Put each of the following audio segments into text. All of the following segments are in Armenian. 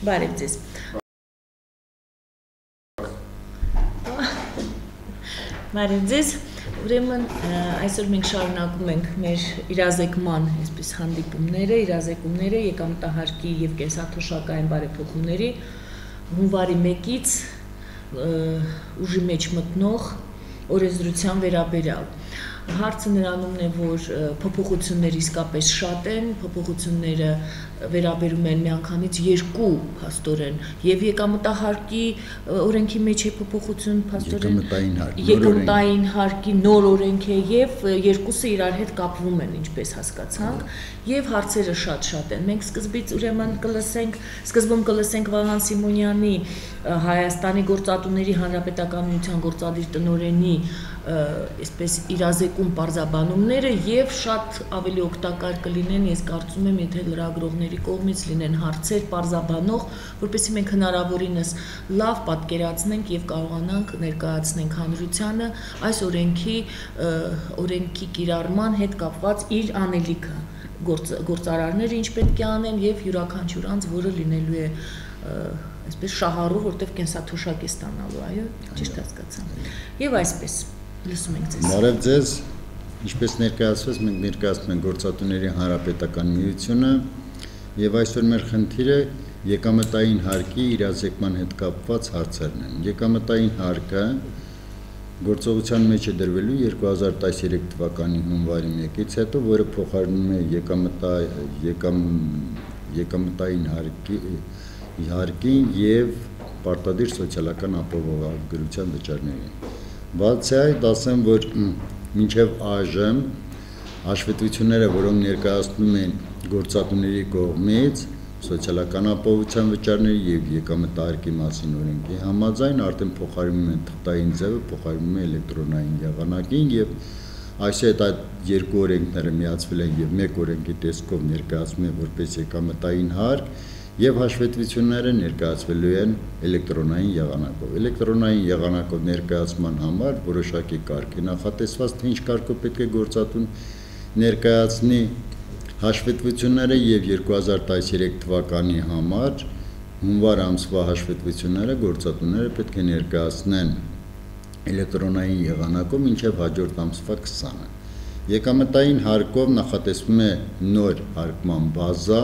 Բարև ձեզ։ Բարև ձեզ։ Ուրեմն այսօր մենք շարունակում ենք մեր իրազեկման այսպես հանդիպումները, եկամտահարկի եւ կենսաթոշակային բարեփոխումների հունվարի 1-ից ուժի մեջ մտնող օրենսդրության վերաբերյալ։ Հարցը նրանումն է, որ փոփոխությունները իսկապես շատ են, փոփոխությունները վերաբերում են միանգամից երկու փաստորեն եւ եկամտահարկի օրենքի մեջ է փոփոխություն փաստորեն եկամտային հարկի նոր օրենք է եւ երկուսը իրար հետ կապվում են, ինչպես հասկացանք, եւ հարցերը շատ են։ Մենք սկզբում կլսենք Վահան Սիմոնյանի Հայաստանի գործատուների հանրապետական միության գործադիր տնօրենի այսպես իրազեկում պարզաբանումները եւ շատ ավելի օգտակար կլինեն, ես կարծում եմ, եթե լրագրողների կողմից լինեն հարցեր պարզաբանող, որպեսզի մենք հնարավորինս լավ պատկերացնենք եւ կարողանանք ներկայացնենք հանրությանը այս օրենքի կիրառման հետ կապված իր անելիքը, գործարարները ինչ պետք է անեն եւ յուրաքանչյուր անձ, որը լինելու է այսպես շահառու, որտեղ կենսաթոշակ է ստանալու, այո, ճիշտ հասկացա։ Եվ այսպես լսում ենք ձեզ։ Բարև ձեզ, ինչպես ներկայացվեց, մենք ներկայացնում ենք Գործատուների հանրապետական միությունը եւ այսօր մեր խնդիրը եկամտային հարկի իրազեկման հետ կապված հարցերն են։ Եկամտային հարկը գործողության մեջ է դրվելու 2013 թվականի հունվարի 1-ից հետո, որը փոխարինում է եկամտային հարկին եւ պարտադիր սոցիալական ապահովագրության վճարներին։ Բացի այդ, ասեմ, որ մինչև այժմ հաշվետվությունները, որոնք ներկայացնում են գործատուների կողմից սոցիալական ապահովության վճարների եւ եկամտահարկի մասին օրենքի համաձայն արդեն փոխարինում են թղթային ձևը, փոխարինում են էլեկտրոնային եղանակին եւ այսօր այդ երկու օրենքները միացվել են եւ մեկ օրենքի տեսքով ներկայացվում է որպես եկամտային հարկ եւ հաշվետվությունները ներկայացվելու են էլեկտրոնային եղանակով։ Էլեկտրոնային եղանակով ներկայացման համար որոշակի կարգ է նախատեսված, թե ինչ կարգով պետք է գործատուն ներկայացնի հաշվետվությունները եւ 2013 թվականի համար հունվար ամսվա հաշվետվությունները գործատուները պետք է ներկայացնեն էլեկտրոնային եղանակով մինչեւ հաջորդ ամսվա 20-ը։ Եկամտային հարկով նախատեսվում է նոր հարկման բազա,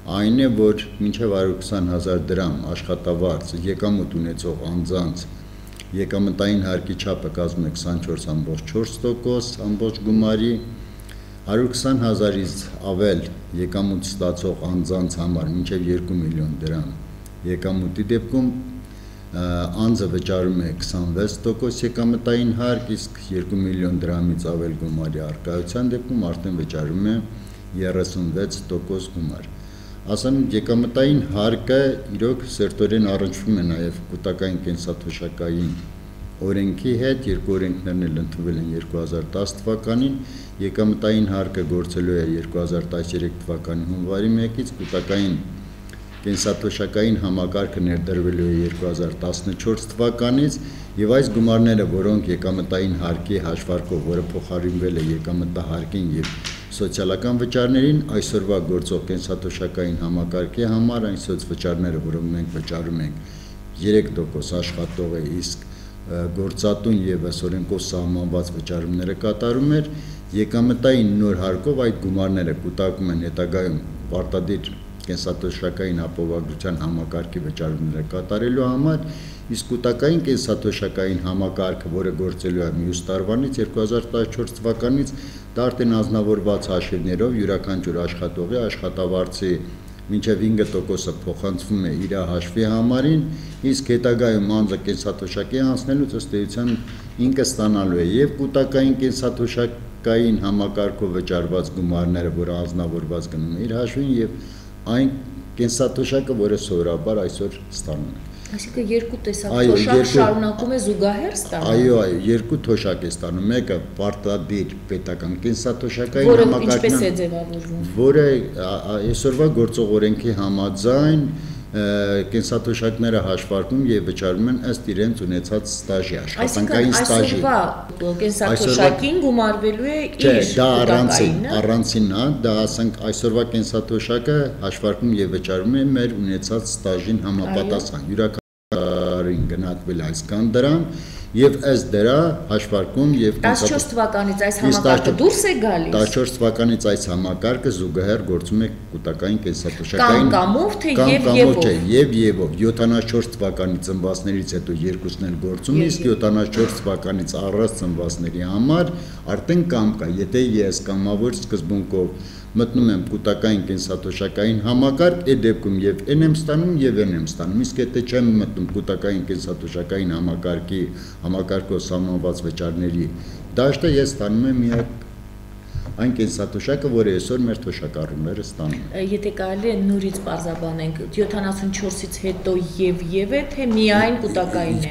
այն է, որ մինչև 120,000 դրամ աշխատավարձ եկամուտ ունեցող անձանց եկամտային հարկի չափը կազմում է 24.4% ամբողջ գումարի, 120,000-ից ավել եկամուտ ստացող անձանց համար մինչև 2 միլիոն դրամ եկամուտի դեպքում անձը վճարում է 26% եկամտային հարկ, իսկ 2 միլիոն դրամից ավել գումարի առկայության դեպքում արդեն վճարում է 36% գումար։ Ասեմ, եկամտային հարկը իրոք սերտորեն առնչվում է նաև կൂട്ടակային կենսաթոշակային օրենքի հետ, երկու օրենքներն էլ ընդունվել են 2010 թվականին, եկամտային հարկը գործելու է 2013 թվականի հունվարի 1-ից, կൂട്ടակային կենսաթոշակային համակարգը ներդրվելու է 2014 թվականից եւ այս գումարները, որոնք եկամտային հարկի հաշվարկով, որը փոխարինվել է եկամտահարկին եւ սոցիալական վճարներին, այսօրվա գործող կենսաթոշակային համակարգի համար այն սոցվճարները, որոնք մենք վճարում ենք 3% աշխատող է, իսկ գործատուն եւս օրենքով սահմանված վճարումները կատարում էր, եկամտային նոր հարկով այդ գումարները կուտակում են հետագայում պարտադիր կենսաթոշակային ապահովագրության համակարգի վճարումները կատարելու համար, իսկ կൂട്ടակային կենսաթոշակային համակարգը, որը գործելու է մյուս տարվանից 2014 թվականից, դա արդեն անձնավորված հաշիվներով յուրաքանչյուր աշխատողի աշխատավարձի մինչև 5%-ը փոխանցվում է իր հաշվի համարին, իսկ հետագայում անձը կենսաթոշակի անցնելուց ըստ էության ինքը ստանալու է եւ կൂട്ടակային կենսաթոշակային համակարգով վճարված գումարները, որը անձնավորված գնում է իր հաշվին եւ այն կենսաթոշակը, որը սովորաբար այսօր ստանում է։ Այսինքն երկու տեսակ թոշակ շարունակում է զուգահեռ ստանում։ Այո, երկու թոշակ է ստանում, մեկը պարտադիր պետական կենսաթոշակային համակարգն է, որը այսօրվա գործող օրենքի համաձայն կենսաթոշակները հաշվարկում եւ վճարում են ըստ իրենց ունեցած ստաժի, աշխատանքային ստաժի։ Այսօրվա կենսաթոշակին գումարվելու է իր դա առանցինն է, դա ասենք այսօրվա կենսաթոշակը հաշվարկում եւ վճարում է մեր ունեցած ստաժին համապատասխան։ Յուրաքանչյուրին գնահատվել այսքան դրամ եւ ըստ դրա հաշվարկում եւ 14 թվականից այս համակարգը դուրս է գալիս։ 14 թվականից այս համակարգը զուգահեռ գործում է կൂട്ടակային կենսաթոշակային կամով թե եւ 74 թվականի ծնվածներից հետո երկուսն էլ գործում է, իսկ 74 թվականից առած ծնվածների համար արդեն կամ կա, եթե ես կամավոր սկզբունքով մտնում եմ կൂട്ടակային կենսաթոշակային համակարգ, այդ դեպքում եւ N եմ ստանում եւ N եմ ստանում, իսկ եթե չեմ մտնում կൂട്ടակային կենսաթոշակային համակարգով սահմանված վճարների դաշտը, ես ստանում եմ միակ այն կենսաթոշակը, որը այսօր մեր թոշակառուները ստանում են։ Եթե կարելի է նորից պարզաբանենք, 74-ից հետո եւ է, թե միայն կൂട്ടակային է։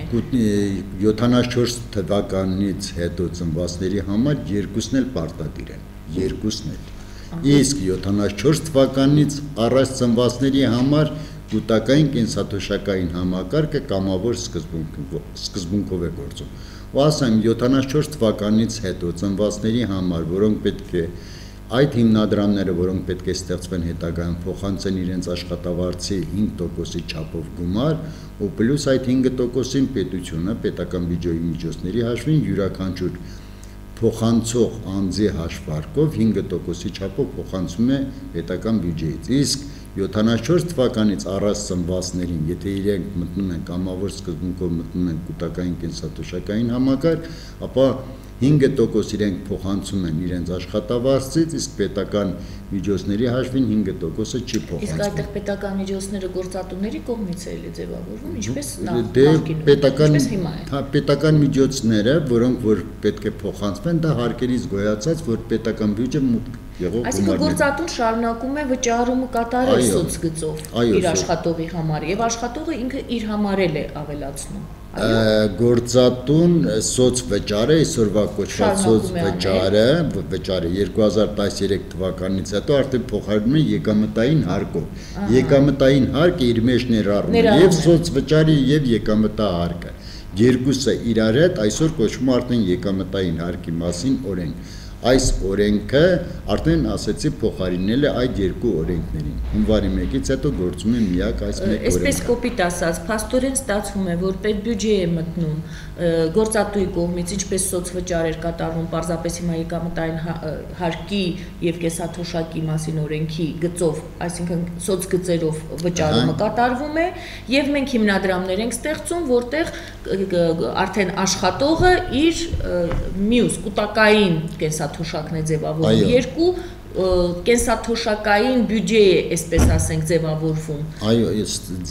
74 թվականից հետո ծնվածների համար երկուսն էլ պարտադիր են, երկուսն էլ։ Իսկ 74 թվականից առած ծնվածների համար կൂട്ടակային կենսաթոշակային համակարգը կամավոր սկզբունքով է գործում։ Ու ասեմ 74 թվականից հետո ծնվածների համար, որոնք պետք է այդ հիմնադրամները, որոնք պետք է ստեղծվեն հետագայում, փոխանցեն իրենց աշխատավարձի 5%-ի չափով գումար, ու պլյուս այդ 5%-ին պետությունը պետական բյուջեի միջոցների հաշվին յուրաքանչյուր փոխանցող անձի հաշվարկով 5%-ի չափով փոխանցում է պետական բյուջեից։ Իսկ 74 թվականից առած ծնվածներին, եթե իրենք մտնում են կամավոր սկզբունքով մտնում են կൂട്ടակային կենսաթոշակային համակարգ, ապա 5% իրենք փոխանցում են իրենց աշխատավարձից, իսկ պետական միջոցների հաշվին 5%-ը չի փոխանցվում։ Իսկ այդտեղ պետական միջոցները գործատուների կողմից է ձևավորվում, ինչպես պետական միջոցները, որոնք որ պետք է փոխանցվեն, դա հարկերից գոյացած, որ պետական բյուջե մուտք եղող գումարներ։ Այսինքն գործատուն շարունակում է վճարումը կատարել սոցգծով իր աշխատողի համար, եւ աշխատողը ինքը իր համար է ավելացնում։ Գործատուն սոցվճարը, այսօրվա կոչված սոցվճարը 2013 թվականից հետո արդեն փոխարինում է եկամտային հարկով։ Եկամտային հարկը իր մեջ ներառում է եւ սոցվճարի եւ եկամտահարկը։ Երկուսը իրար հետ այսօր կոչվում արդեն եկամտային հարկի մասին օրենք։ Այս օրենքը արդեն ասեցի փոխարինել է այդ երկու օրենքներին։ Հունվարի 1-ից հետո գործում է միակ այս մեկ օրենքը։ Այսպես կոպիտ ասած, փաստորեն ստացվում է, որ պետբյուջե է մտնում գործատուի կողմից, ինչպես սոցվճարեր կատարվում, պարզապես հիմա եկամտային հարկի եւ կենսաթոշակի մասին օրենքի գծով, այսինքն սոցգծերով վճարումը կատարվում է, եւ մենք հիմնադրամներ ենք ստեղծում, որտեղ արդեն աշխատողը իր մյուս կൂട്ടակային կենսաթոշակն է ձևավորում, երկու կենսաթոշակային բյուջե է, այսպես ասենք, ձևավորվում։ Այո,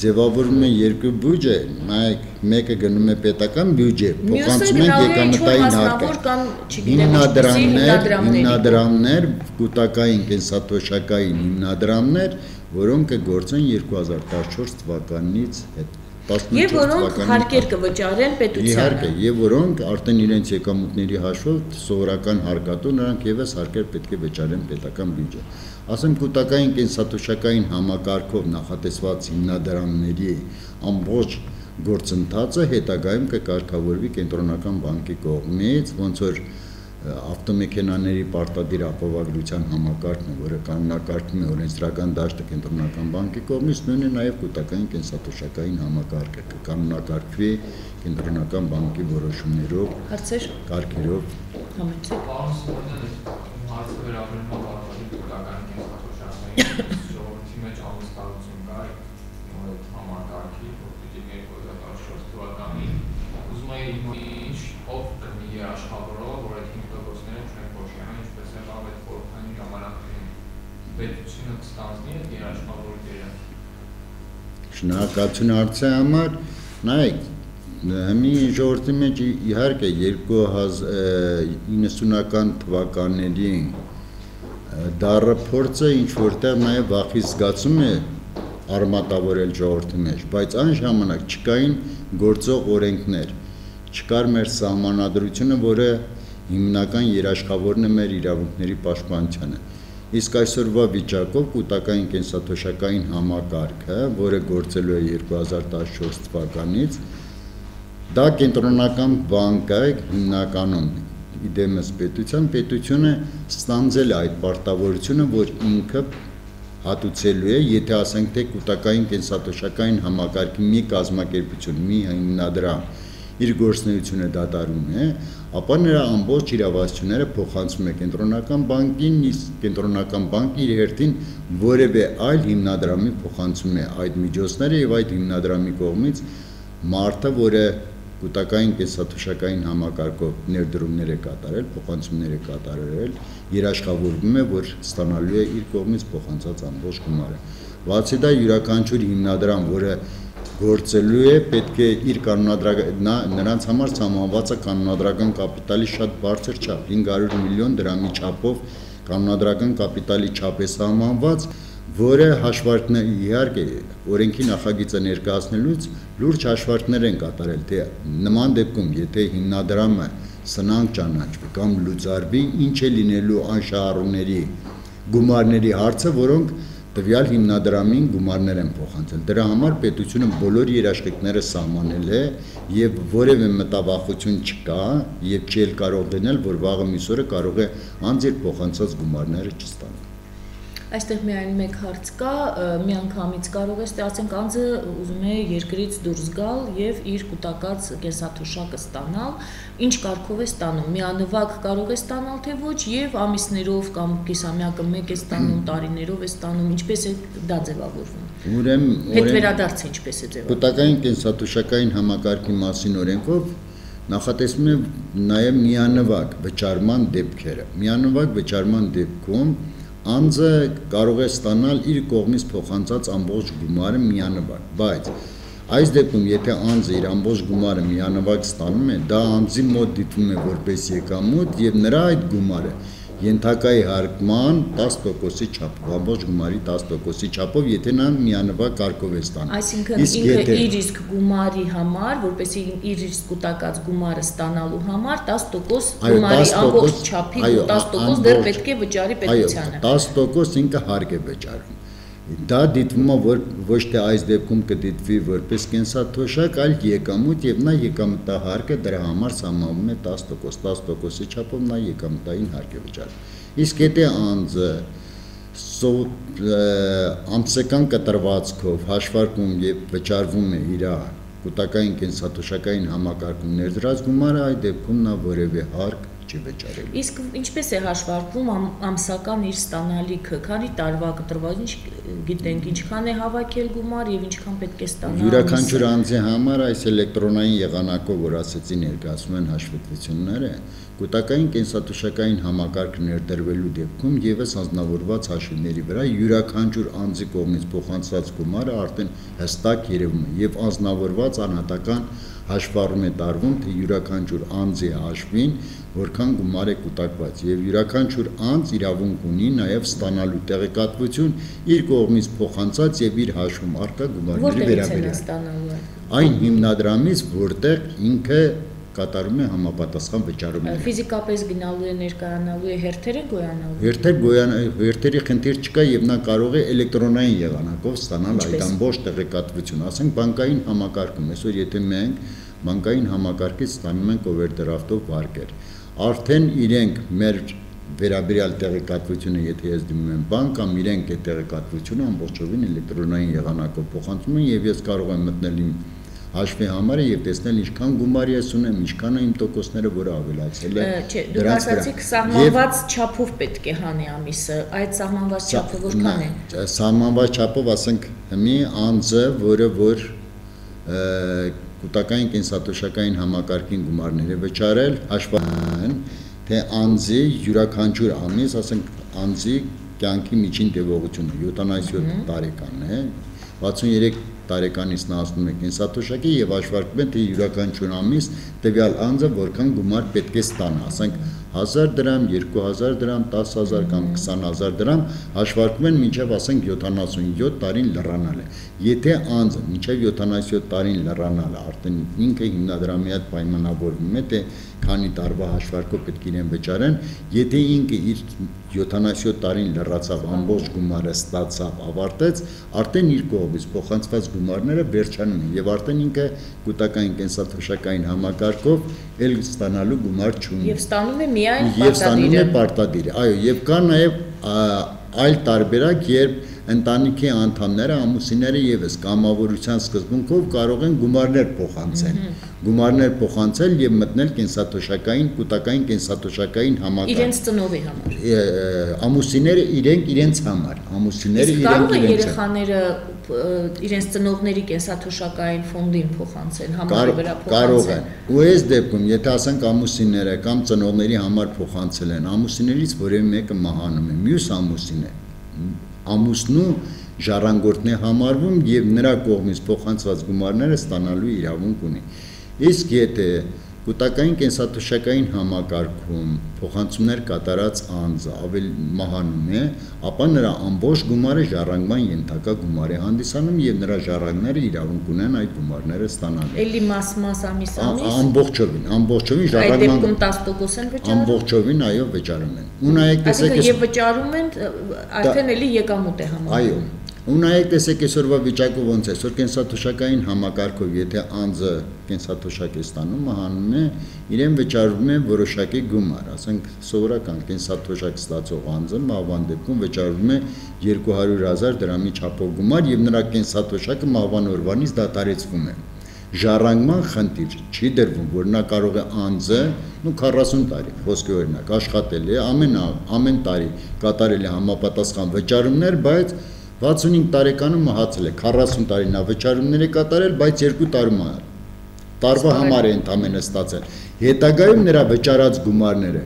ձևավորվում է երկու բյուջե, մեկը գնում է պետական բյուջե, փոխանցում են եկամտային հարկը։ Հիմնադրամներ, կൂട്ടակային կենսաթոշակային հիմնադրամներ, որոնք կգործեն 2014 թվականից հետո։ Եվ որոնք հարկեր կվճարեն պետությանը։ Իհարկե, եւ որոնք արդեն իրենց եկամուտների հաշվով սովորական հարկատու, նրանք եւս հարկեր պետք է վճարեն պետական բյուջե։ Ասեմ կൂട്ടակային կենսաթոշակային համակարգով նախատեսված հիմնադրամների ամբողջ գործընթացը հետագայում կկարգավորվի կենտրոնական բանկի կողմից, ոնց որ ավտոմեքենաների պարտադիր ապահովագրության համակարգն է, որը կանոնակարգվում է օրենսդրական դաշտը կենտրոնական բանկի կողմից, նույնը նաև կൂട്ടակային կենսաթոշակային համակարգը կկանոնակարգվի կենտրոնական բանկի որոշումներով, հարցեր, կարգերով։ Համեցեք։ Հարցը վերաբերում է պարտադիր կൂട്ടակային կենսաթոշակային ժողովրդի մեջ ամուսնալություն կա համակարգի, որտեղ 2014 թվականին ուզում է ինչ ով կնի երաշխավորողը, որ այդ 5%-ները չեն փոխանցի, ինչպես է այդ խորհրդային ժամանակին պետությունը ստանձնի այդ երաշխավորները։ Շնորհակալություն հարցի համար, նայեք, հիմի ժողովրդի մեջ իհարկե 2090-ական թվականներին դառը փորձը ինչ որտեղ նաև վախի զգացում է արմատավորել ժողովրդի մեջ, բայց այն ժամանակ չկային գործող օրենքներ, չկար մեր սահմանադրությունը, որը հիմնական երաշխավորն է մեր իրավունքների պաշտպանությանը։ Իսկ այսօրվա վիճակով կൂտակային կենսաթոշակային համակարգը, որը գործելու է 2014 թվականից, դա կենտրոնական բանկը հիմնականում իդեմս պետությունը ստանձել է այդ պարտավորությունը, որ ինքը հատուցելու է, եթե ասենք թե կൂտակային կենսաթոշակային համակարգի մի կազմակերպություն, մի հիմնադրամ իր գործունեությունը դադարում է, ապա նրա ամբողջ իրավասությունները փոխանցում է կենտրոնական բանկին, իսկ կենտրոնական բանկը իր հերթին որևէ այլ հիմնադրամի փոխանցում է այդ միջոցները եւ այդ հիմնադրամի կողմից մարդը, որը կൂտակային կենսաթոշակային համակարգով ներդրումներ է կատարել, փոխանցումներ է կատարել, երաշխավորվում է, որ ստանալու է իր կողմից փոխանցած ամբողջ գումարը։ Բացի դա յուրաքանչյուր հիմնադրամ, որը գործելու է, պետք է իր նրանց համար սահմանված է կանոնադրական կապիտալի շատ բարձր չափ, 500 միլիոն դրամի չափով կանոնադրական կապիտալի չափ է սահմանված, որը հաշվարկներ իհարկե օրենքի նախագիծը ներկայացնելուց լուրջ հաշվարկներ են կատարել, թե նման դեպքում, եթե հիմնադրամը սնանկ ճանաչվի կամ լուծարվի, ինչ է լինելու անշահառուների գումարների հարցը, որոնք տվյալ հիմնադրամին գումարներ են փոխանցել։ Դրա համար պետությունը բոլոր երաշխիքները սահմանել է եւ որևէ մտավախություն չկա եւ չի կարող դնել, որ վաղը մյուս օրը կարող է անձ իր փոխանցած գումարները չստանալ։ Այստեղ միայն մեկ հարց կա, միանգամից կարող է ասենք անձը ուզում է երկրից դուրս գալ եւ իր կൂտակած կենսաթոշակը ստանալ, ինչ կարգով է ստանում, միանվագ կարող է ստանալ թե ոչ եւ ամիսներով կամ կեսամյակը մեկ է ստանում, տարիներով է ստանում, ինչպես է դա ձևավորվում։ Ուրեմն հետվերադարձը ինչպես է ձևավորվում։ Կൂտակային կենսաթոշակային համակարգի մասին օրենքով նախատեսվում է նաեւ միանվագ վճարման դեպքերը։ Միանվագ վճարման դեպքում անձը կարող է ստանալ իր կողմից փոխանցած ամբողջ գումարը միանվագ, բայց այս դեպքում եթե անձը իր ամբողջ գումարը միանվագ ստանում է, դա անձի մոտ դիտվում է որպես եկամուտ եւ նրա այդ գումարը ենթակա է հարկման 10%-ի չափով, ամբողջ գումարի 10%-ի չափով, եթե նա միանվագ կարգով է ստանում։ Այսինքն ինքը իր իսկ գումարի համար, որպեսզի իր իսկ կൂտակած գումարը ստանալու համար 10% գումարի ամբողջ չափի 10% դեռ պետք է վճարի պետությանը։ 10% ինքը հարկ է վճարում։ Դա դիտվում է, որ ոչ թե այս դեպքում կդիտվի որպես կենսաթոշակ, այլ եկամուտ եւ նա եկամտահարկը դրա համար սահմանվում է 10%, 10%-ի չափով նա եկամտային հարկ է վճարում։ Իսկ եթե անձը ամսական կտրվածքով հաշվարկում եւ վճարվում է իր կൂտակային կենսաթոշակային համակարգում ներդրած գումարը, այդ դեպքում նա որևէ հարկ չի վճարելու։ Իսկ ինչպես է հաշվարկվում ամսական իր ստանալիքը, քանի տարվա կտրված, գիտենք ինչքան է հավաքել գումար եւ ինչքան պետք է ստանալ։ Յուրաքանչյուր անձի համար այս էլեկտրոնային եղանակով, որ ասեցի, ներկայացում են հաշվետվությունները, կൂտակային կենսաթոշակային համակարգ ներդրվելու դեպքում եւս անձնավորված հաշիվների վրա յուրաքանչյուր անձի կողմից փոխանցված գումարը արդեն հստակ երևում է եւ անձնավորված անհատական հաշվառում է տարվում, թե յուրաքանչյուր անձի հաշվին որքան գումար է կൂտակված եւ յուրաքանչյուր անձ իրավունք ունի նաեւ ստանալու տեղեկատվություն իր կողմից փոխանցած եւ իր հաշվում առկա գումարների վերաբերյալ այն հիմնադրամից, որտեղ ինքը կատարում է համապատասխան վճարումներ։ Ֆիզիկապես գնալու է, ներկայանալու է, հերթեր է գոյանալու։ Հերթերի խնդիր չկա եւ նա կարող է էլեկտրոնային եղանակով ստանալ այդ ամբողջ տեղեկատվությունը, ասենք բանկային համակարգում, այսօր եթե մենք բանկային համակարգից ստանում ենք օվերդրաֆտով վարկեր, արդեն իրենք մեր վերաբերյալ տեղեկատվությունը, եթե ես դիմում եմ բանկ կամ իրենք այդ տեղեկատվությունը ամբողջովին էլեկտրոնային եղանակով փոխանցում են եւ ես կարող եմ մտնել իմ հաշվի համարը եւ տեսնել ինչքան գումարի ես ունեմ, ինչքան է իմ տոկոսները, որը ավելացել է։ Չէ, դուք ասացիք սահմանված չափով պետք է հանի ամիսը, այդ սահմանված չափը որքան է։ Սահմանված չափով, ասենք, մի անձը, որը որ կൂտակային կենսաթոշակային համակարգին գումարներ է վճարել, հաշվան, թե անձի յուրաքանչյուր ամիս, ասենք, անձի կյանքի միջին տևողությունը 77 տարեկան է, 63 տարեկանից նա ասում է կենսաթոշակի եւ հաշվարկում է թե յուրաքանչյուր ամիս տվյալ անձը որքան գումար պետք է ստանա, ասենք 1000 դրամ, 2000 դրամ, 10000 կամ 20000 դրամ հաշվարկում են մինչև ասենք 77 տարին լրանալ է։ Եթե անձը մինչև 77 տարին լրանալ է, արդեն ինքը հիմնադրամի հետ պայմանավորվում է, թե քանի տարվա հաշվարկով պետք է իրեն վճարեն, եթե ինքը իր 77 տարին լրացավ, ամբողջ գումարը ստացավ, ավարտեց, արդեն իր կողմից փոխանցված գումարները վերջանում են եւ արդեն ինքը կൂട്ടակային կենսաթոշակային համակարգով ել ստանալու գումար չունի։ Եվ ստանում է միայն Եվ ստանում է պարտադիրը։ Այո, եւ կա նաեւ այլ տարբերակ, երբ ընտանիքի անդամները, ամուսինները եւս կամավորության սկզբունքով կարող են գումարներ փոխանցել եւ մտնել կենսաթոշակային, կൂട്ടակային կենսաթոշակային համակարգ։ Իրենց ծնողի համար։ Ամուսինները իրենց համար, ամուսինները իրենք երեխաները իրենց ծնողների կենսաթոշակային ֆոնդին փոխանցեն, համարի վրա փոխանցեն։ Կարող են։ Ու այս դեպքում, եթե ասենք ամուսինները կամ ծնողների համար փոխանցել են, ամուսիններից որևէ մեկը մահանում է, մյուս ամուսնու ժառանգորդն է համարվում եւ նրա կողմից փոխանցված գումարները ստանալու իրավունք ունի։ Իսկ եթե կൂട്ടակային կենսաթոշակային համակարգում փոխանցումներ կատարած անձը ավելի մահանում է, ապա նրա ամբողջ գումարը ժառանգման ենթակա գումար է հանդիսանում եւ նրա ժառանգները իրավունք ունեն այդ գումարները ստանալու։ Էլի մաս ամիս ամբողջովին ժառանգման այդ դեպքում 10% են վճարում։ Ամբողջովին այո վճարում են։ Ու նայեք տեսեք եւ վճարում են արդեն էլի եկամուտ է համարվում։ Այո։ Ու նայեք տեսեք այսօրվա վիճակը ոնց է, այսօր կենսաթոշակային համակարգով, եթե անձը կենսաթոշակ է ստանում, մահանում է, իրեն վճարվում է որոշակի գումար, ասենք սովորական կենսաթոշակ ստացող անձը մահվան դեպքում վճարվում է 200,000 դրամի չափով գումար եւ նրա կենսաթոշակը մահվան օրվանից դադարեցվում է։ Ժառանգման խնդիր չի դրվում, որ նա կարող է անձը 40 տարի, խոսքի օրինակ, աշխատել է, ամեն տարի կատարել է համապատասխան վճարումներ, բայց 65 տարեկանում մահացել է, 40 տարի նա վճարումներ է կատարել, բայց 2 տարվա համար է ընդամենը ստացել։ Հետագայում նրա վճարած գումարները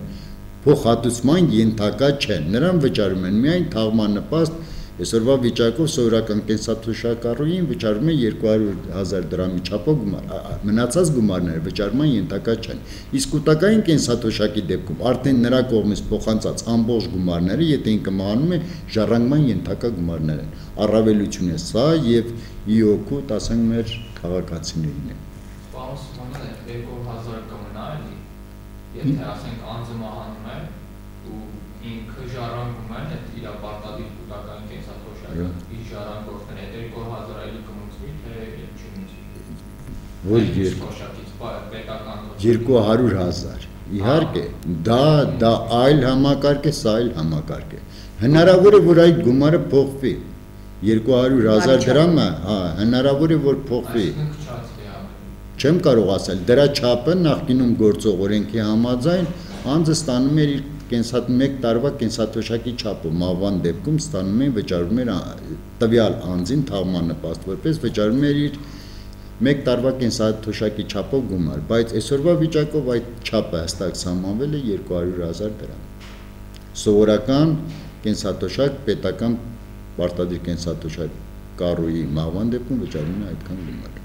փոխհատուցման ենթակա չեն, նրան վճարում են միայն թաղմաննպաստ, այսօրվա վիճակով սովորական կենսաթոշակառուին վճարում է 200,000 դրամի չափով գումար, մնացած գումարները վճարման ենթակա չեն։ Իսկ կൂട്ടակային կենսաթոշակի դեպքում արդեն նրա կողմից փոխանցած ամբողջ գումարները, եթե ինքը մահանում է, ժառանգման ենթակա գումարներ են։ Առավելություն է սա եւ իօքուտ, ասենք մեր քաղաքացիներին է։ Պարոն Սիմոնյան, 200,000 կմնա էլի, եթե ասենք անձը մահանում է ու ինքը ժառանգում է իր պարտադիր կൂട്ടակային կենսաթոշակը, իր ժառանգորդն է 200,000 էլի կմուծվի, թե չմուծվի։ Որ 200,000, իհարկե, դա այլ համակարգ է, սա այլ համակարգ է։ Հնարավոր է, որ այդ գումարը փոխվի։ 200,000 դրամը, հնարավոր է, որ փոխվի։ Չեմ կարող ասել, դրա չափը նախկինում գործող օրենքի համաձայն անձը ստանում էր իր մեկ տարվա կենսաթոշակի չափով, մահվան դեպքում ստանում էին վճարում էր տվյալ անձին թաղմաննպաստ, որպես վճարում էր իր մեկ տարվա կենսաթոշակի չափով գումար, բայց այսօրվա վիճակով այդ չափը հստակ սահմանվել է 200,000 դրամ։ Սովորական կենսաթոշակ, պետական պարտադիր կենսաթոշակ կառույի մահվան դեպքում վճարում է այդքան գումար։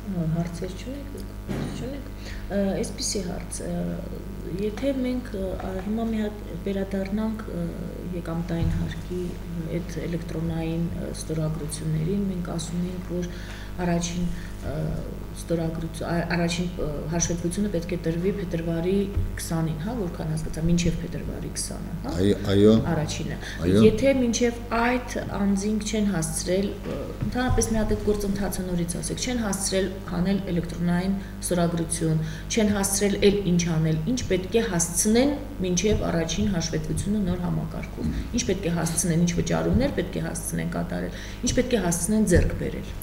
Հարցեր չունեք։ Այսպիսի հարց, եթե մենք հիմա մի հատ վերադառնանք եկամտային հարկի այդ էլեկտրոնային ստորագրություններին, մենք ասում ենք, որ առաջին հաշվետվությունը պետք է տրվի փետրվարի 20-ին, հա, որքան հասկացա, մինչև փետրվարի 20-ը, հա։ Այո։ Առաջինը։ Եթե մինչև այդ անձինք չեն հասցրել, ընդհանրապես մի հատ այդ գործընթացը նորից ասեք, չեն հասցրել հանել էլեկտրոնային ստորագրություն, չեն հասցրել էլ ինչ անել, ինչ պետք է հասցնեն մինչև առաջին հաշվետվությունը նոր համակարգում։ Ինչ պետք է հասցնեն, ինչ վճարումներ պետք է հասցնեն կատարել, ինչ պետք է հասցնեն ձեռք բերել։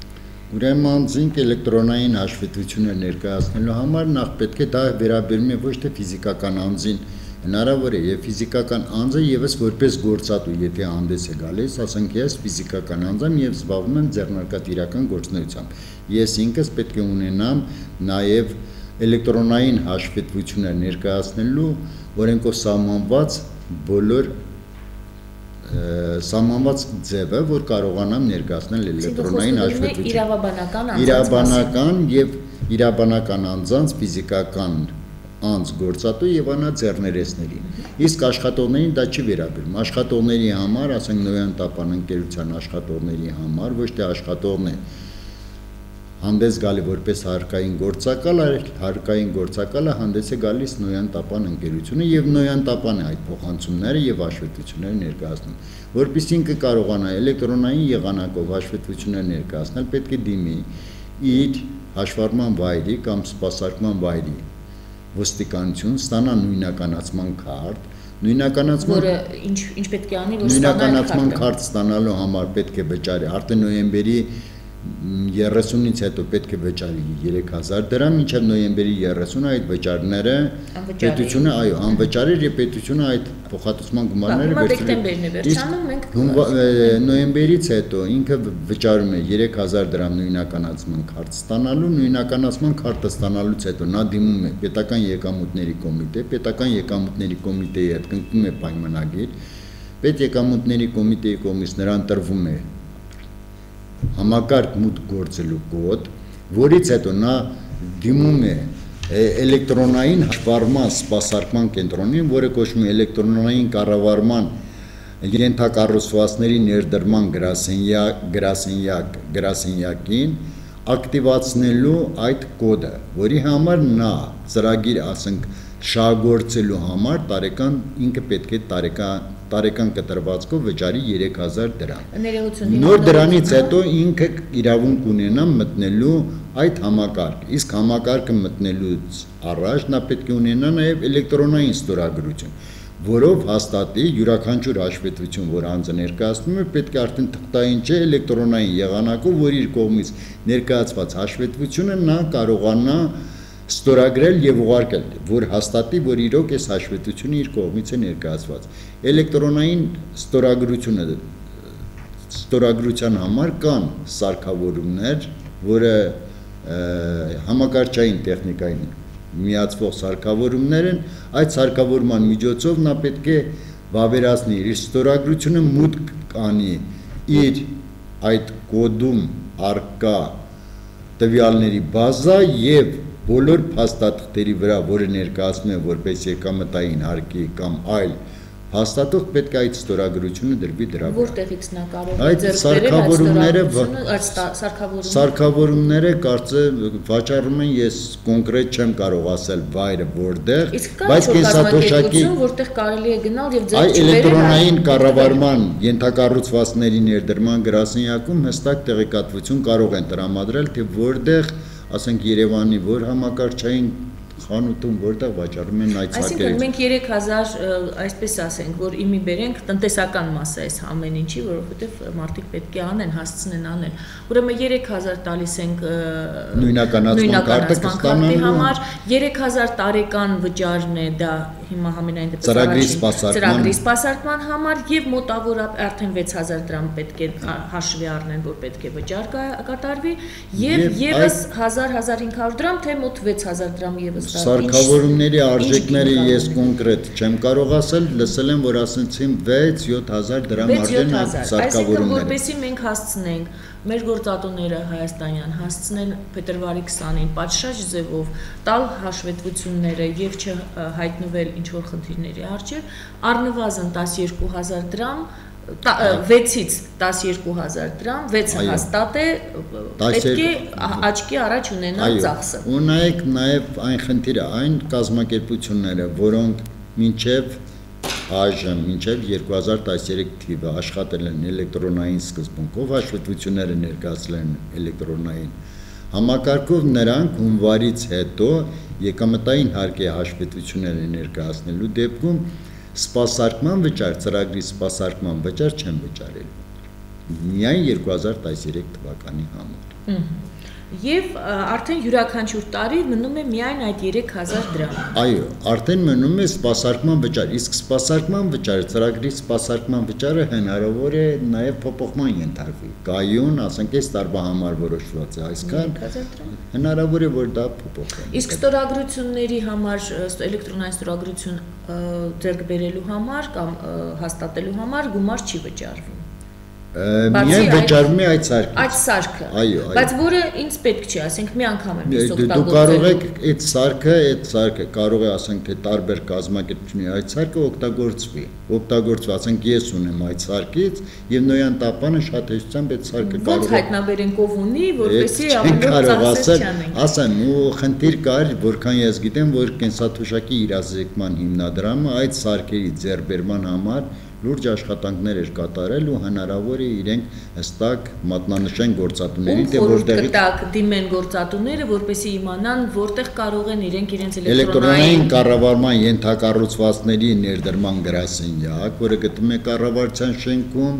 Ուրեմն անձինք էլեկտրոնային հաշվետվություններ ներկայացնելու համար նախ պետք է դա վերաբերում է ոչ թե ֆիզիկական անձին, հնարավոր է եւ ֆիզիկական անձը եւս որպես գործատու, եթե հանդես է գալիս, ասենք ես ֆիզիկական անձ եմ եւ զբաղվում եմ ձեռնարկատիրական գործունեությամբ։ Ես ինքս պետք է ունենամ նաեւ էլեկտրոնային հաշվետվություններ ներկայացնելու օրենքով սահմանված բոլոր սահմանված ձևը, որ կարողանամ ներկայացնել էլեկտրոնային հաշվետվություն։ Իրավաբանական եւ իրավաբանական անձանց ֆիզիկական անձ գործատու եւ անա ձեռներեցներին։ Իսկ աշխատողներին դա չի վերաբերում։ Աշխատողների համար, ասենք Նոյան Տապան ընկերության աշխատողների համար, ոչ թե աշխատողն է հանդես գալի որպես հարկային գործակալ, այլ հարկային գործակալը հանդես է գալիս Նոյան Տապան ընկերությունը եւ Նոյան Տապան է այդ փոխանցումները եւ հաշվետվությունները ներկայացնում։ Որպեսզի ինքը կարողանա էլեկտրոնային եղանակով հաշվետվություններ ներկայացնել, պետք է դիմի իր հաշվառման վայրի կամ սպասարկման վայրի ոստիկանություն, ստանա նույնականացման քարտ, որը ինչ պետք է անի, որ նույնականացման քարտ ստանալու համար պետք է վճարի, արդեն նոյեմբերի 30-ից հետո պետք է վճարի 3000 դրամ, մինչև նոյեմբերի 30-ը այդ վճարները պետությունը, այո, անվճար էր եւ պետությունը այդ փոխհատուցման գումարները նոյեմբերից հետո ինքը վճարում է 3000 դրամ նույնականացման քարտ ստանալու, նույնականացման քարտը ստանալուց հետո նա դիմում է պետական եկամուտների կոմիտե, պետական եկամուտների կոմիտեի հետ կնքվում է պայմանագիր, պետ եկամուտների կոմիտեի կողմից նրան տրվում է համակարգ մուտք գործելու կոդ, որից հետո նա դիմում է էլեկտրոնային հաշվառման սպասարկման կենտրոնին, որը կոչվում է էլեկտրոնային կառավարման ենթակառուցվածքների ներդրման գրասենյակին ակտիվացնելու այդ կոդը, որի համար նա ծրագիր, ասենք, շահագործելու համար տարեկան ինքը պետք է տարեկան կտրվածքով վճարի 3000 դրամ։ Նոր դրանից հետո ինքը իրավունք ունենա մտնելու այդ համակարգ։ Իսկ համակարգը մտնելուց առաջ նա պետք է ունենա նաև էլեկտրոնային ստորագրություն, որով հաստատի յուրաքանչյուր հաշվետվություն, որ անձը ներկայացնում է, պետք է արդեն թղթային չէ էլեկտրոնային եղանակով, որ իր կողմից ներկայացված հաշվետվությունը նա կարողանա ստորագրել եւ ուղարկել, որ հաստատի, որ իրոք այս հաշվետվությունը իր կողմից է ներկայացված։ Էլեկտրոնային ստորագրության համար կան սարքավորումներ, որը համակարգչային տեխնիկային միացվող սարքավորումներ են, այդ սարքավորման միջոցով նա պետք է վավերացնի իր ստորագրությունը, մուտք անի իր այդ կոդում առկա տվյալների բազա եւ բոլոր փաստաթղթերի վրա, որը ներկայացնում է որպես եկամտային հարկի կամ այլ հաստատող, պետք է այդ ստորագրությունը դրվի դրա վրա։ Որտեղից նա կարող է ձեռք բերել սարքավորումները կարծեմ վաճառում են, ես կոնկրետ չեմ կարող ասել վայրը որտեղ, բայց կենսաթոշակի որտեղ կարելի է գնալ եւ ձեռք բերել էլեկտրոնային կառավարման ենթակառուցվածքների ներդրման գրասենյակում հստակ տեղեկատվություն կարող են տրամադրել, թե որտեղ ասենք Երևանի որ համակարգչային խանութում որտեղ վաճառում են այդ սարքերը։ Այսինքն մենք 3000, այսպես ասենք, որ իմի բերենք տնտեսական մասը այս ամեն ինչի, որովհետև մարդիկ պետք է անեն, հասցնեն անել։ Ուրեմն 3000 տալիս ենք նույնականացման քարտի համար, 3000 տարեկան վճարն է դա հիմա համենայն դեպս ծրագրի սպասարկման համար եւ մոտավորապես արդեն 6000 դրամ պետք է հաշվի առնեն, որ պետք է վճար կատարվի եւ եւս 1000-1500 դրամ, թե մոտ 6000 դրամ եւս Սարքավորումների արժեքները ես կոնկրետ չեմ կարող ասել, լսել եմ, որ ասեցին 6-7000 դրամ արժեն սարքավորումները։ Այսինքն, որպեսզի մենք հասցնենք մեր գործատուները հայաստանյան հասցնեն փետրվարի 20-ին պատշաճ ձևով տալ հաշվետվությունները եւ չհայտնվել ինչ որ խնդիրների առջեւ, առնվազն 12000 դրամ 6-ից 12000 դրամ, 6-ը հաստատ է, պետք է աչքի առաջ ունենալ ծախսը։ Ու նայեք նաև այն խնդիրը, այն կազմակերպությունները, որոնք մինչև այժմ, մինչև 2013 թիվը աշխատել են էլեկտրոնային սկզբունքով, հաշվետվությունները ներկայացրել են էլեկտրոնային համակարգով, նրանք հունվարից հետո եկամտային հարկի հաշվետվությունները ներկայացնելու դեպքում սպասարկման վճար, ծրագրի սպասարկման վճար չեն վճարել։ միայն 2013 թվականի համար։ Եվ արդեն յուրաքանչյուր տարի մնում է միայն այդ 3000 դրամ։ Այո, արդեն մնում է սպասարկման վճար, իսկ սպասարկման վճարը, ծրագրի սպասարկման վճարը հնարավոր է նաև փոփոխման ենթարկվի։ Կայուն, ասենք այս տարվա համար որոշված է այսքան, հնարավոր է որ դա փոփոխվի։ Իսկ ստորագրությունների համար, էլեկտրոնային ստորագրություն ձեռք բերելու համար կամ հաստատելու համար գումար չի վճարվում։ Միայն վճարվում է այդ սարքը։ Այդ սարքը։ Այո, բայց որը ինձ պետք չի, ասենք մի անգամ եմ ես օգտագործել։ Դու կարող եք այդ սարքը կարող է ասենք թե տարբեր կազմակերպությունների այդ սարքը օգտագործվի, ասենք ես ունեմ այդ սարքից եւ Նոյան Տապանը շատ հեշտությամբ այդ սարքը կարող է։ Ոնց հայտնաբերենք ով ունի, որպեսզի ամենուր ծախսեր չանենք։ Ասեմ, ու խնդիր կար, որքան ես գիտեմ, որ կենսաթոշակի իրազեկման հիմնադրամը այդ սարքերի ձեռբերման համար լուրջ աշխատանքներ էր կատարել ու հնարավոր է իրենք հստակ մատնանշեն գործատուներին, թե որտեղ դիմեն գործատուները, որպեսզի իմանան, որտեղ կարող են իրենց էլեկտրոնային կառավարման ենթակառուցվածքների ներդրման գրասենյակ, որը գտնվում է կառավարության շենքում,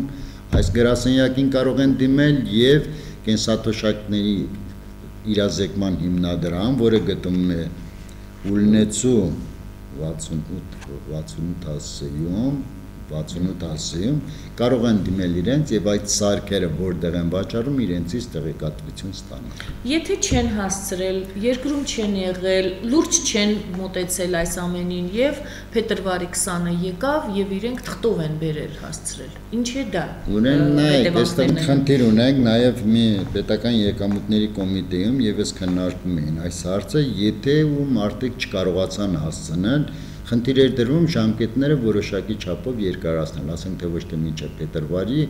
այս գրասենյակին կարող են դիմել եւ կենսաթոշակների իրազեկման հիմնադրամ, որը գտնվում է Ուլնեցու 68-ում կարող են դիմել իրենց եւ այդ սարքերը որտեղ են վաճառում իրենցից տեղեկատվություն ստանալ։ Եթե չեն հասցրել, երկրում չեն եղել, լուրջ չեն մոտեցել այս ամենին եւ փետրվարի 20-ը եկավ եւ իրենք թղթով են բերել հասցրել։ Ինչ է դա։ Ունեն նայեք, այստեղ խնդիր ունենք նաեւ մի պետական եկամուտների կոմիտեում եւս քննարկում էին այս հարցը, եթե ու մարդիկ չկարողացան հասցնել խնդիր էր դրվում ժամկետները որոշակի չափով երկարացնել, ասենք թե ոչ թե մինչև փետրվարի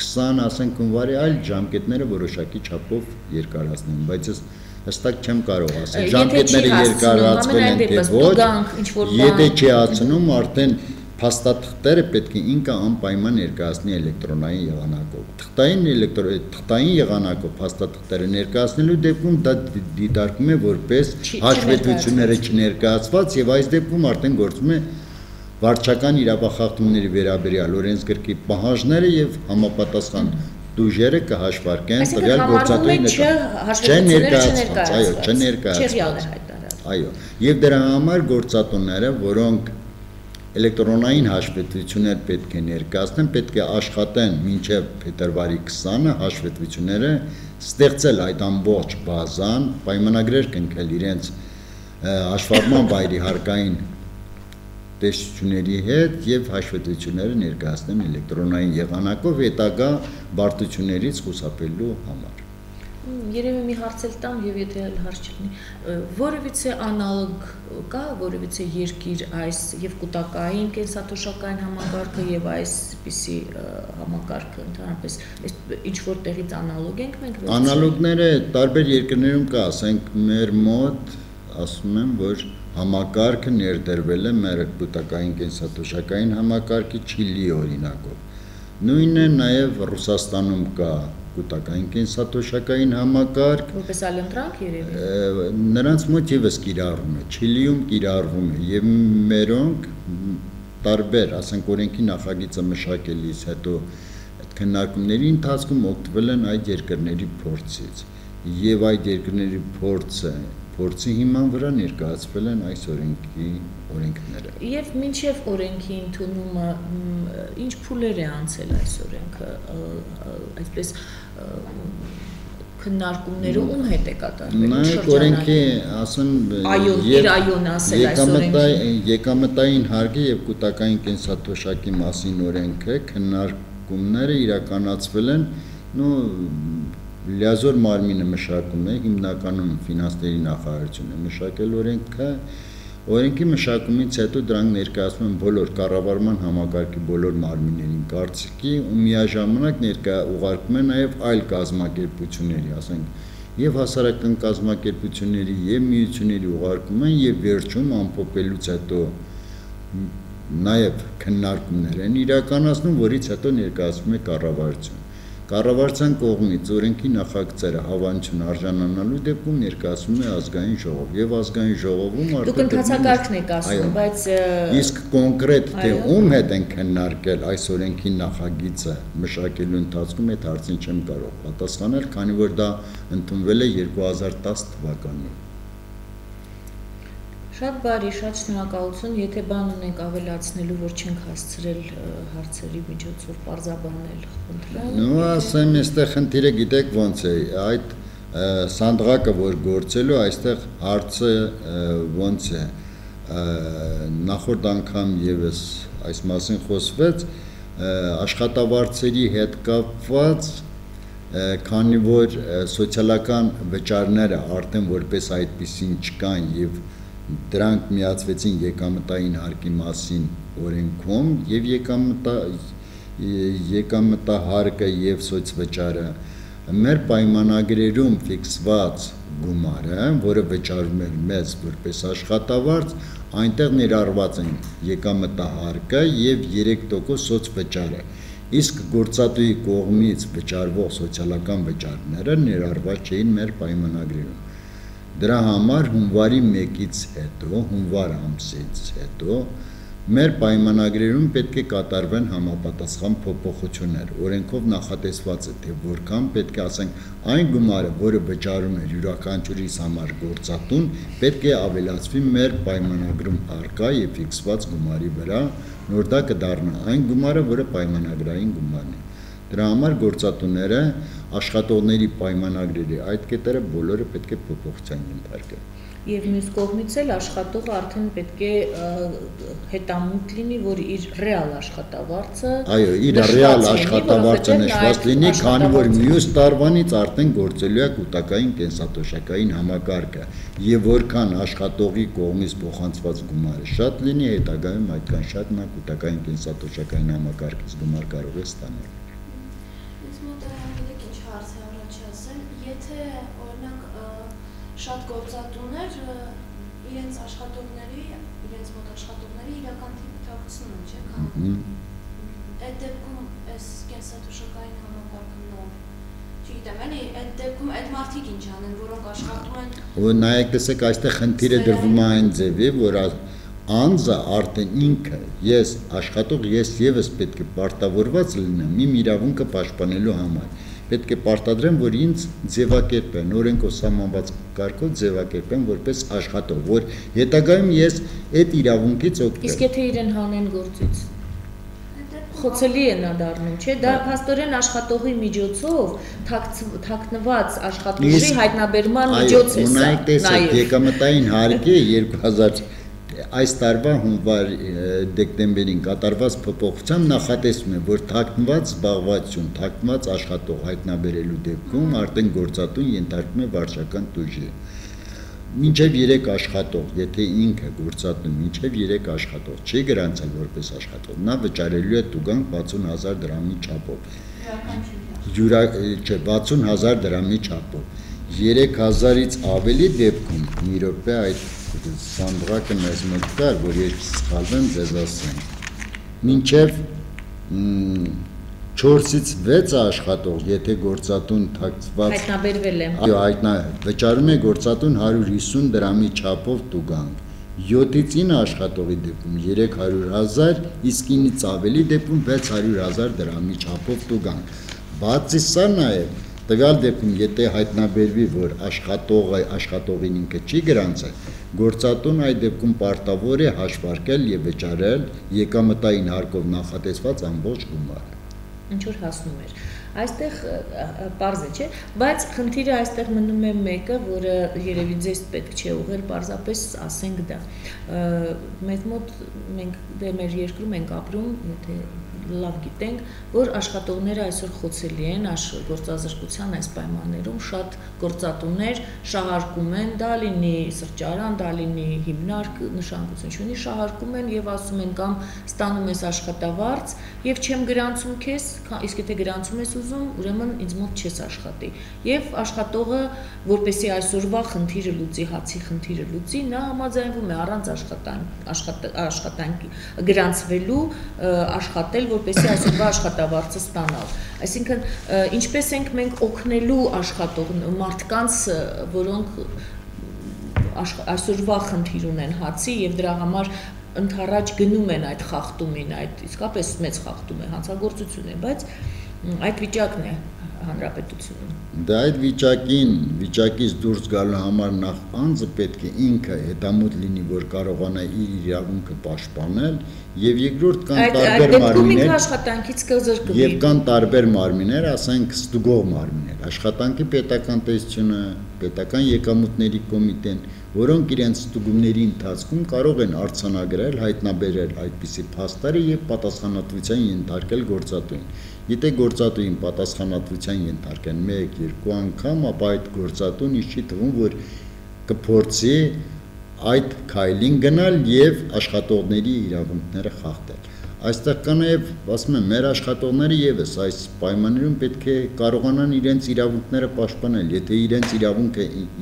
20, ասենք հունվարի այլ ժամկետները որոշակի չափով երկարացնեն, բայց ես հստակ չեմ կարող ասել ժամկետները երկարացվել են թե ոչ, եթե չի հասցնում արդեն փաստաթղթերը պետք է ինքը անպայման ներկայացնի էլեկտրոնային եղանակով։ Թղթային եղանակով փաստաթղթերը ներկայացնելու դեպքում դա դիտարկվում է որպես հաշվետվությունները չներկայացված եւ այս դեպքում արդեն գործում է վարչական իրավախախտումների վերաբերյալ օրենսգրքի պահանջները եւ համապատասխան դուժերը կհաշվարկեն տվյալ գործատուի ներկայացված, այո, չներկայացված։ Այո, եւ դրա համար գործատուները, որոնք էլեկտրոնային հաշվետվություններ պետք է ներկայացնեն, պետք է աշխատեն մինչև փետրվարի 20-ը հաշվետվությունները ստեղծել այդ ամբողջ բազան, պայմանագրեր կնքել իրենց հաշվառման վայրի հարկային տեսությունների հետ եւ հաշվետվությունները ներկայացնեն էլեկտրոնային եղանակով հետագա բարդություններից խուսափելու համար։ Երևի մի հարց էլ տամ եւ եթե հարց չլինի, որևիցե անալոգ կա, որևիցե երկիր այս եւ կൂട്ടակային կենսաթոշակային համակարգը եւ այսպիսի համակարգը ընդհանրապես ինչ որ տեղից անալոգ ենք մենք։ Անալոգները տարբեր երկրներում կա, ասենք մեր մոտ ասում եմ, որ համակարգը ներդրվել է մեր կൂട്ടակային կենսաթոշակային համակարգի Չիլիի օրինակով։ Նույնը նաեւ Ռուսաստանում կա կൂട്ടակային կենսաթոշակային համակարգ, որպես այլընտրանք երևի։ Նրանց մոտ եւս կիրառվում է, Չիլիում կիրառվում է եւ մերոնք տարբեր, ասենք օրենքի նախագիծը մշակելիս հետո այդ քննարկումների ընթացքում օգտվել են այդ երկրների փորձից եւ այդ երկրների փորձի հիման վրա ներկայացվել են այս օրենքները։ Եվ մինչև օրենքի ընդունումը ինչ փուլեր է անցել այս օրենքը, այսպես քննարկումները ում հետ է կատարվել։ Նայեք օրենքի, ասեմ, այոն ասել այս օրենքի եկամտային հարկի եւ կൂട്ടակային կենսաթոշակի մասին օրենքը քննարկումները իրականացվել են լիազոր մարմինը մշակում է, հիմնականում ֆինանսների նախարարությունը մշակել օրենքի մշակումից հետո դրանք ներկայացվում են բոլոր կառավարման համակարգի բոլոր մարմիններին կարծիքի ու միաժամանակ ուղարկվում են նաև այլ կազմակերպությունների, ասենք եւ հասարակական կազմակերպությունների եւ միությունների ուղարկում են եւ վերջում ամփոփելուց հետո նաև քննարկումներ են իրականացնում, որից հետո ներկայացվում է կառավարություն։ Կառավարության կողմից օրենքի նախագծերը հավանություն արժանանալու դեպքում ներկայացվում է ազգային ժողով եւ ազգային ժողովում Դուք ընթացակարգն եք ասում, բայց իսկ կոնկրետ թե ում հետ են քննարկել այս օրենքի նախագիծը մշակելու ընթացքում այդ հարցին չեմ կարող պատասխանել, քանի որ դա ընդունվել է 2010 թվականին։ Շատ բարի, շատ շնորհակալություն, եթե բան ունենք ավելացնելու, որ չենք հասցրել հարցերի միջոցով պարզաբանել, խնդրեմ։ Ну, ասեմ, այստեղ խնդիրը գիտեք ոնց է, այդ սանդղակը, որ գործելու, այստեղ հարցը ոնց է, նախորդ անգամ եւս այս մասին խոսվեց, աշխատավարձերի հետ կապված, քանի որ սոցիալական վճարները արդեն որպես այդպեսին չկան եւ դրանք միացվեցին եկամտային հարկի մասին օրենքում եւ եկամտահարկը եւ սոցվճարը մեր պայմանագրերում ֆիքսված գումարը, որը վճարում էր մեզ որպես աշխատավարձ, այնտեղ ներառված են եկամտահարկը եւ 3% սոցվճարը, իսկ գործատուի կողմից վճարվող սոցիալական վճարները ներառված չէին մեր պայմանագրերում։ Դրա համար հունվարի 1-ից հետո, հունվար ամսից հետո մեր պայմանագրերում պետք է կատարվեն համապատասխան փոփոխություններ։ Օրենքով նախատեսված է, թե որքան պետք է ասենք այն գումարը, որը վճարում է յուրաքանչյուրիս համար գործատուն, պետք է ավելացվի մեր պայմանագրում առկա եւ ֆիքսված գումարի վրա, նոր դա կդառնա այն գումարը, որը պայմանագրային գումարն է։ Դրա համար գործատուները աշխատողների պայմանագրերի այդ կետերը բոլորը պետք է փոփոխության ենթարկեն։ Եվ մյուս կողմից էլ աշխատողը արդեն պետք է հետամուտ լինի, որ իր ռեալ աշխատավարձը Այո, իր ռեալ աշխատավարձը նշված լինի, քանի որ մյուս տարվանից արդեն գործելու է կൂട്ടակային կենսաթոշակային համակարգը, եւ որքան աշխատողի կողմից փոխանցված գումարը շատ լինի, հետագայում այդքան շատ նա կൂട്ടակային կենսաթոշակային համակարգից գումար կարող է ստանալ։ Եթե օրինակ շատ գործատուներ իրենց աշխատողների, իրենց մոտ աշխատողների իրական թիվակցում են, չէ՞, քան այդ դեպքում այս կենսաթոշակային համակարգը նոր, չգիտեմ, էլի, այդ դեպքում այդ մարդիկ ինչ անեն, որոնք աշխատում են։ Ու նայեք, տեսեք, այստեղ խնդիրը դրվում է այն ձևի, որ անձը արդեն ինքը, ես աշխատող, ես եւս պետք է պարտավորված լինեմ իմ իրավունքը պաշտպանելու համար։ Պետք է պարտադրեմ, որ ինձ ձևակերպեն, օրենքով սահմանված կարգով ձևակերպեն որպես աշխատող, որ հետագայում ես այդ իրավունքից օգտվեմ։ Իսկ եթե իրեն հանեն գործից, խոցելի է նա դառնում, չէ՞, դա փաստորեն աշխատողի միջոցով թաքնված աշխատուժի հայտնաբերման միջոց է սա։ Ունայք տեսեք, եկամտային հարկի 2000 այս տարվա հունվար դեկտեմբերին կատարված փոփոխությամբ նախատեսվում է, որ թաքնված զբաղվածություն, թաքնված աշխատող հայտնաբերելու դեպքում արդեն գործատուն ենթարկվում է վարչական տուժի։ Մինչև 3 աշխատող, եթե ինքը գործատուն մինչև 3 աշխատող չի գրանցել որպես աշխատող, նա վճարելու է տուգանք 60000 դրամի չափով։ 60000 դրամի չափով։ 3000-ից ավելի դեպքում մի րոպե այդ սանդղակը մեզ մոտ կար, որ ես սխալվեմ ձեզ ասեմ։ Մինչև 4-ից 6 աշխատող, եթե գործատուն թաքցված հայտնաբերվել է։ Այո, վճարում է գործատուն 150 դրամի չափով տուգանք։ 7-ից 9 աշխատողի դեպքում 300,000, իսկ 9-ից ավելի դեպքում 600,000 դրամի չափով տուգանք։ Բացի սա նաև տվյալ դեպքում, եթե հայտնաբերվի, որ աշխատողին ինքը չի գրանցել, գործատուն այդ դեպքում պարտավոր է հաշվարկել եւ վճարել եկամտային հարկով նախատեսված ամբողջ գումարը։ Ինչ որ հասնում էր։ Այստեղ պարզ է, չէ՞, բայց խնդիրը այստեղ մնում է մեկը, որը երևի ձեզ պետք չէ ուղղել, պարզապես ասենք դա։ Մեզ մոտ մենք մեր երկրում ենք ապրում, եթե լավ գիտենք, որ աշխատողները այսօր խոցելի են գործազրկության այս պայմաններում, շատ գործատուներ շահարկում են, դա լինի սրճարան, դա լինի հիմնարկ, նշանակություն չունի, շահարկում են եւ ասում են կամ ստանում ես աշխատավարձ եւ չեմ գրանցում քեզ, իսկ եթե գրանցում ես ուզում, ուրեմն ինձ մոտ չես աշխատի։ Եվ աշխատողը, որպեսզի այսօրվա խնդիրը լուծի, հացի խնդիրը լուծի, նա համաձայնվում է առանց աշխատանքի գրանցվելու աշխատել, որպեսզի այսօրվա աշխատավարձը ստանալ։ Այսինքն ինչպես ենք մենք օգնելու մարդկանց, որոնք այսօրվա խնդիր ունեն հացի եւ դրա համար ընդառաջ գնում են այդ խախտումին, այդ իսկապես մեծ խախտում է, հանցագործություն է, բայց այդ վիճակն է հանրապետությունում։ Դա այդ վիճակից դուրս գալու համար նախ անձը պետք է ինքը հետամուտ լինի, որ կարողանա իր իրավունքը պաշտպանել, եւ երկրորդ կան տարբեր մարմիններ, աշխատանքից կզրկվի։ Եվ կան տարբեր մարմիններ, ասենք ստուգող մարմիններ, աշխատանքի պետական տեսությունը, պետական եկամուտների կոմիտեն, որոնք իրենց ստուգումների ընթացքում կարող են արձանագրել, հայտնաբերել այդպիսի փաստերը եւ պատասխանատվության ենթարկել գործատուին։ Եթե գործատուին պատասխանատվության ենթարկեն 1-2 անգամ, ապա այդ գործատուն ինչ չի թվում, որ կփորձի այդ քայլին գնալ եւ աշխատողների իրավունքները խախտել։ Այստեղ կա նաեւ, ասում եմ, մեր աշխատողները եւս այս պայմաններում պետք է կարողանան իրենց իրավունքները պաշտպանել։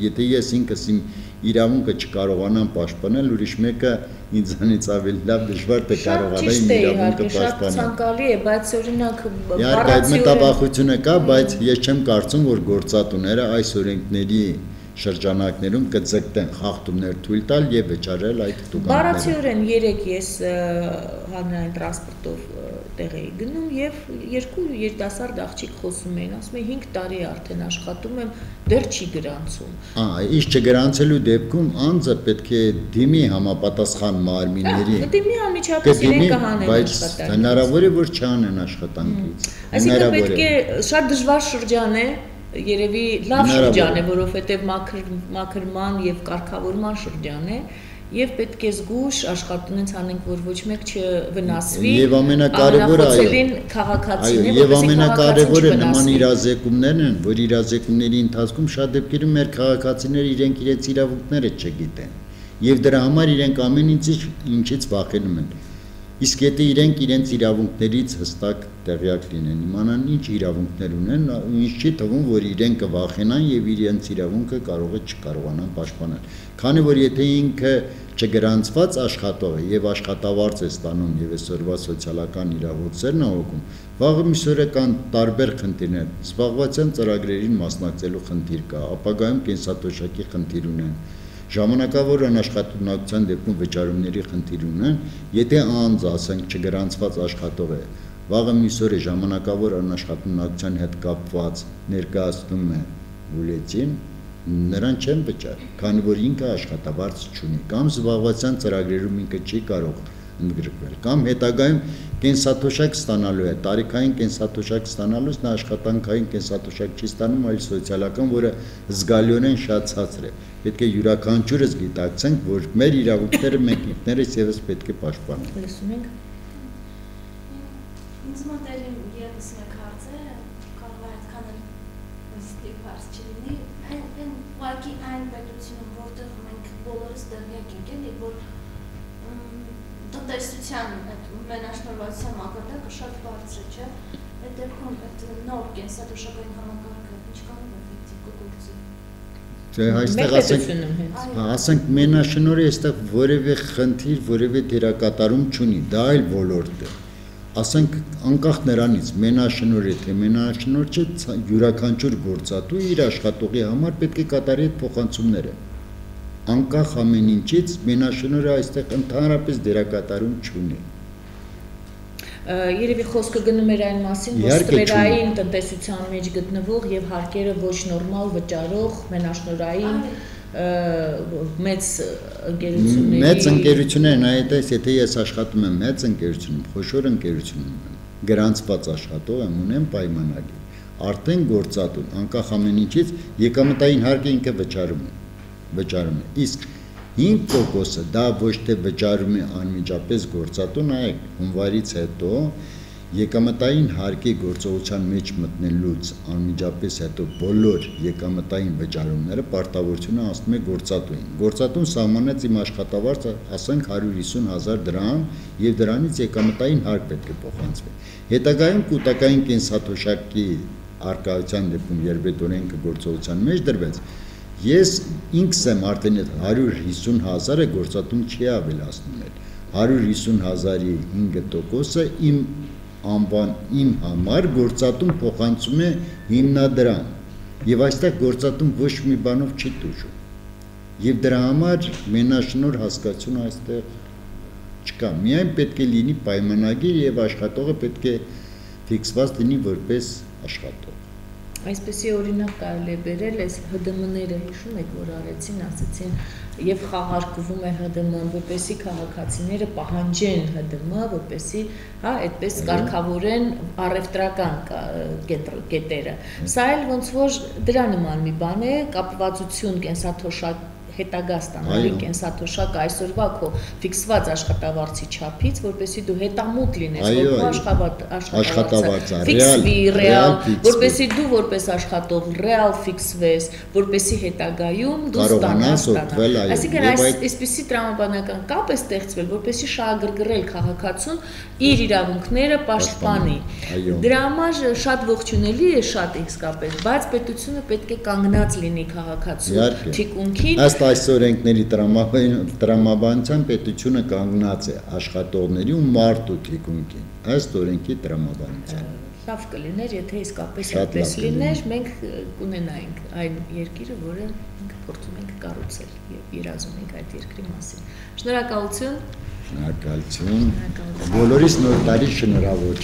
Եթե ես ինքս իմ իրավունքը չկարողանամ պաշտպանել, ուրիշ մեկը ինձանից ավելի լավ դժվար թե կարողանա իմ իրավունքը պաշտպանել։ Շատ ցանկալի է, բայց օրինակ Իհարկե այդ մտավախությունը կա, բայց ես չեմ կարծում, որ գործատուները այս օրենքների շրջանակներում կձգտեն խախտումներ թույլ տալ եւ վճարել այդ տուգանքները։ Բառացիորեն երեք ես հանրային տրանսպորտով տեղ էի գնում եւ երկու երիտասարդ աղջիկ խոսում էին, ասում են 5 տարի արդեն աշխատում եմ, դեռ չի գրանցում։ Իշ չգրանցելու դեպքում անձը պետք է դիմի համապատասխան մարմինների։ Դիմի անմիջապես իրեն կհանեն աշխատանքից։ Բայց հնարավոր է որ չանեն աշխատանքից։ Այսինքն պետք է շատ դժվար շրջան է, երևի լավ շրջան է, որովհետև մաքրման եւ կարգավորման շրջան է եւ պետք է զգուշ աշխատանքից անենք, որ ոչ մեկ չվնասվի եւ ամենակարևորը քաղաքացին է, եւ ամենակարևորը նման իրազեկումներն են, որ իրազեկումների ընթացքում շատ դեպքերում մեր քաղաքացիները իրենց իրավունքները չգիտեն եւ դրա համար իրենք ամեն ինչից վախենում են։ Իսկ եթե իրենց իրավունքներից հստակ տեղյակ լինեն, իմանան ինչ իրավունքներ ունեն, ինչ չի թվում, որ իրենք կվախենան եւ իրենց իրավունքը կարող է չկարողանան պաշտպանել։ Քանի որ եթե ինքը չգրանցված աշխատող է եւ աշխատավարձ է ստանում եւ այսօրվա սոցիալական իրավունքներն է օգում, վաղը միսօրը կան տարբեր խնդիրներ, զբաղվածության ծրագրերին մասնակցելու խնդիր կա, ապագայում կենսաթոշակի խնդիր ունեն, ժամանակավոր անաշխատունակության դեպքում վճարումների խնդիր ունեն, եթե անձը, ասենք, չգրանցված աշխատող է, վաղը միսօրը ժամանակավոր անաշխատունակության հետ կապված ներկայացնում է բուլետին, նրան չեն վճար, քանի որ ինքը աշխատավարձ չունի, կամ զբաղվածության ծրագրերում ինքը չի կարող ընդգրկվել, կամ հետագայում կենսաթոշակ ստանալու է, տարիքային կենսաթոշակ ստանալուց նա աշխատանքային կենսաթոշակ չի ստանում, այլ սոցիալական, որը զգալիորեն շատ ցածր է։ Պետք է յուրաքանչյուրս գիտակցենք, որ մեր իրավունքները մենք ինքներս եւս պետք է պաշտպանենք։ Լսում ենք։ Ինձ մոտ եւս մեկ հարց է, կարող է այդքան ստիպ հարց չլինի, ուղղակի այն պետությունում, որտեղ մենք բոլորս տեղյակ ենք, էլի, որ տնտեսության մենաշնորհվածության մակարդակը շատ բարձր է, չէ՞։ Այդ դեպքում այդ նոր կենսաթոշակային համակարգը ինչքանով էֆեկտիվ կգործի։ Այստեղ ասենք մենաշնորհը այստեղ որևէ խնդիր, որևէ դերակատարում չունի, դա այլ ոլորտ է։ Ասենք անկախ նրանից մենաշնորհ է թե մենաշնորհ չէ, յուրաքանչյուր գործատու իր աշխատողի համար պետք է կատարի այդ փոխանցումները։ Անկախ ամեն ինչից մենաշնորհը այստեղ ընդհանրապես դերակատարում չունի։ Երևի խոսքը գնում էր այն մասին, որ ստվերային տնտեսության մեջ գտնվող եւ հարկերը ոչ նորմալ վճարող մենաշնորհային մեծ ընկերությունների մեծ ընկերություններն այդպես եթե ես աշխատում եմ մեծ ընկերությունում, խոշոր ընկերությունում եմ, գրանցված աշխատող եմ, ունեմ պայմանագիր, արդեն գործատուն, անկախ ամեն ինչից եկամտային հարկը ինքը վճարում է, իսկ 5%-ը դա ոչ թե վճարում է անմիջապես գործատուն, այլ հունվարից հետո եկամտային հարկի գործողության մեջ մտնելուց անմիջապես հետո բոլոր եկամտային վճարումները պարտավորությունը անցնում է գործատուին։ Գործատուն սահմանեց իմ աշխատավարձը, ասենք 150,000 դրամ եւ դրանից եկամտային հարկ պետք է փոխանցվի։ Հետագայում կൂട്ടակային կենսաթոշակի արկայության դեպքում երբ այդ օրենքը գործողության մեջ դրվեց, ես ինքս եմ արդեն 150,000-ը գործատուն չի ավելացնում։ 150,000-ի 5%-ը իմ անվան իմ համար գործատուն փոխանցում է հիմնադրամ եւ այստեղ գործատուն ոչ մի բանով չի տուժում եւ դրա համար մենաշնոր հասկացություն այստեղ չկա միայն պետք է լինի պայմանագիր եւ աշխատողը պետք է ֆիքսված լինի որպես աշխատող Այսպեսի օրինակ կարելի է բերել այս ՀԴՄ-ները հիշում եք որ արեցին ասեցին եւ խաղարկվում է ՀԴՄ-ն որպեսի քաղաքացիները պահանջեն ՀԴՄ որպեսի հա այդպես կարգավորեն առևտրական կետերը սա էլ ոնց որ դրա նման մի բան է կապվածություն կենսաթոշակ հետագա ստանալի կենսաթոշակը այսօրվա քո ֆիքսված աշխատավարձի չափից, որպեսզի դու հետամուտ լինես, որ քո աշխատավարձը ֆիքսվի, ռեալ, որպեսզի դու որպես աշխատող ռեալ ֆիքսվես, որպեսզի հետագայում դու ստանաս։ Այսինքն այսպիսի տրամաբանական կապ է ստեղծվել, որպեսզի շահագրգռել քաղաքացուն իր իրավունքները պաշտպանի։ Դրա համար շատ ողջունելի է, շատ իսկապես, բայց պետությունը պետք է կանգնած լինի քաղաքացու թիկունքին։ Այս օրենքների տրամաբանության պետությունը կանգնած է աշխատողների ու մարդու թիկունքին, այս օրենքի տրամաբանության։ Լավ կլիներ, եթե իսկապես այդպես լիներ, մենք կունենայինք այն երկիրը, որը փորձում ենք կառուցել եւ երազում ենք այդ երկրի մասին։ Շնորհակալություն։ Շնորհակալություն։ Բոլորիս նոր տարի շնորհավոր։